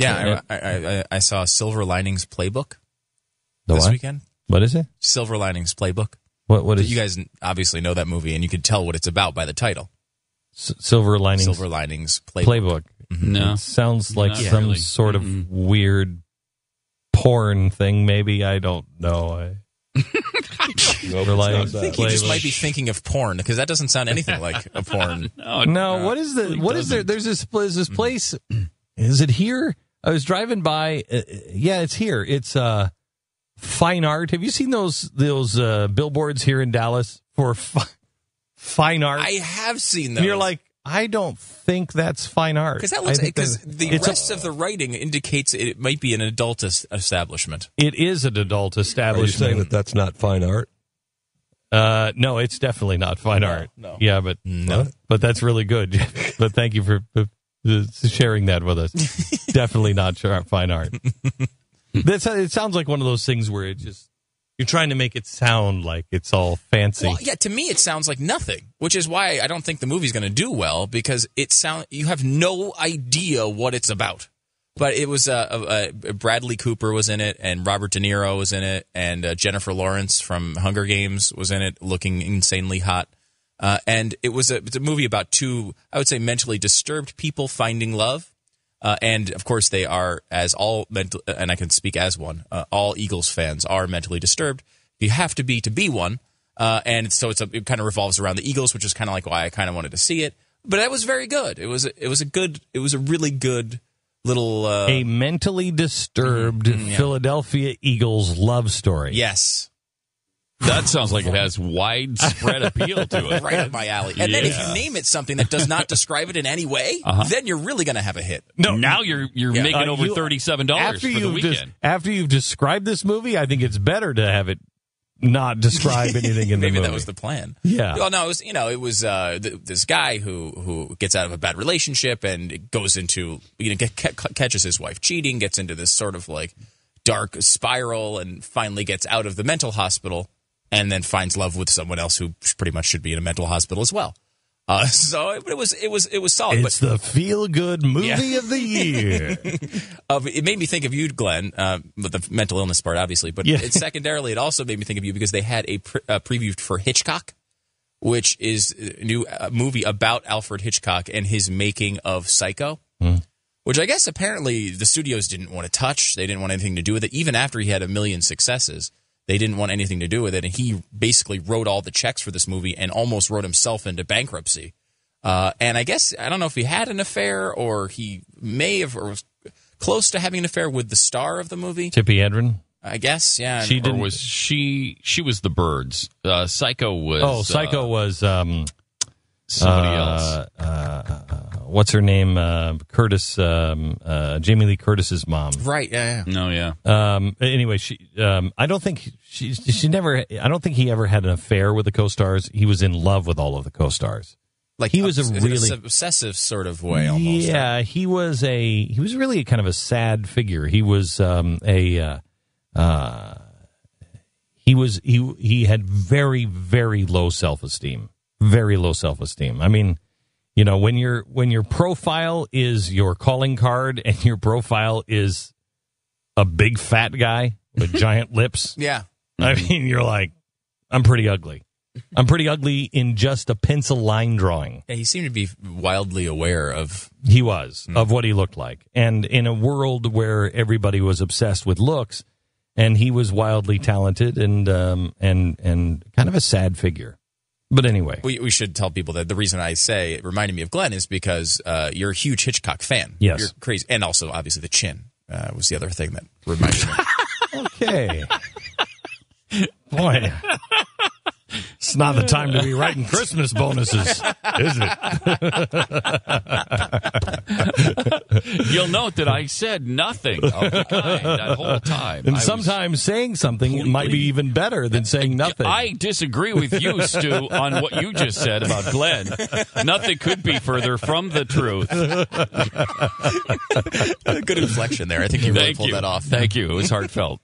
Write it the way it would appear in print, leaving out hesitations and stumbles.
Yeah, I saw Silver Linings Playbook The this what? weekend. What is it? Silver Linings Playbook. What is You guys obviously know that movie, and you could tell what it's about by the title. Silver Linings? Silver Linings Playbook. Mm-hmm. No. It sounds like Not some really. sort of weird porn thing, maybe. I don't know. Silver Linings I think you just Playbook. might be thinking of porn, because that doesn't sound anything like a porn. No, what is the? What is there? There's this place. Is it here? I was driving by. Yeah, it's here. It's fine art. Have you seen those billboards here in Dallas for fine art? I have seen those. And you're like, I don't think that's fine art. Because that looks because the rest of the writing indicates it might be an adult establishment. It is an adult Are you establishment. saying that that's not fine art? No, it's definitely not fine art. No. Yeah, but but that's really good. But thank you for sharing that with us. Definitely not fine art. It sounds like one of those things where you're trying to make it sound like it's all fancy. Well, yeah, to me it sounds like nothing, which is why I don't think the movie's going to do well, because you have no idea what it's about. But it was Bradley Cooper was in it, and Robert De Niro was in it, and Jennifer Lawrence from Hunger Games was in it, looking insanely hot. And it's a movie about two, I would say, mentally disturbed people finding love. And of course, they are, as all mental, and I can speak as one. All Eagles fans are mentally disturbed. You have to be one, and so it kind of revolves around the Eagles, which is kind of like why I kind of wanted to see it. But that was very good. It was a really good little a mentally disturbed Philadelphia Eagles love story. Yes. That sounds like it has widespread appeal to it. Right up my alley. And then if you name it something that does not describe it in any way, then you're really going to have a hit. No, now you're making over $37 for the weekend. After you've described this movie, I think it's better to have it not describe anything in the movie. Maybe that was the plan. Yeah. Well, no, it was this guy who gets out of a bad relationship and goes into catches his wife cheating, gets into this sort of like dark spiral, and finally gets out of the mental hospital. And then finds love with someone else who pretty much should be in a mental hospital as well. So it was solid. It's the feel good movie of the year. It made me think of you, Glenn, with the mental illness part, obviously. But secondarily, it also made me think of you because they had a preview for Hitchcock, which is a new movie about Alfred Hitchcock and his making of Psycho. Which I guess apparently the studios didn't want to touch. They didn't want anything to do with it, even after he had a million successes. They didn't want anything to do with it, and he basically wrote all the checks for this movie and almost wrote himself into bankruptcy. And I guess, I don't know if he had an affair or he may have, or was close to having an affair with the star of the movie. Tippi Hedren? I guess, yeah. Or was she was the Birds. Psycho was... Oh, Psycho was... somebody else. What's her name? Curtis, Jamie Lee Curtis's mom. Right, yeah. No, yeah. Anyway, I don't think I don't think he ever had an affair with the co-stars. He was in love with all of the co-stars. Like he was in an obsessive sort of way, almost. Yeah, right? he was really kind of a sad figure. He was he had very, very low self-esteem. Very low self-esteem. I mean, you know, when your profile is your calling card and your profile is a big fat guy with giant lips. Yeah. I mean, you're like, I'm pretty ugly. I'm pretty ugly in just a pencil line drawing. Yeah, he seemed to be wildly aware of... He was, of what he looked like. And in a world where everybody was obsessed with looks, and he was wildly talented and kind of a sad figure. But anyway. We should tell people that the reason I say it reminded me of Glenn is because you're a huge Hitchcock fan. Yes. You're crazy. And also, obviously, the chin was the other thing that reminded me. Okay. Boy. It's not the time to be writing Christmas bonuses, is it? You'll note that I said nothing of the kind that whole time. And sometimes saying something might be even better than saying nothing. I disagree with you, Stu, on what you just said about Glenn. Nothing could be further from the truth. Good inflection there. I think you really pulled that off. Thank you. It was heartfelt.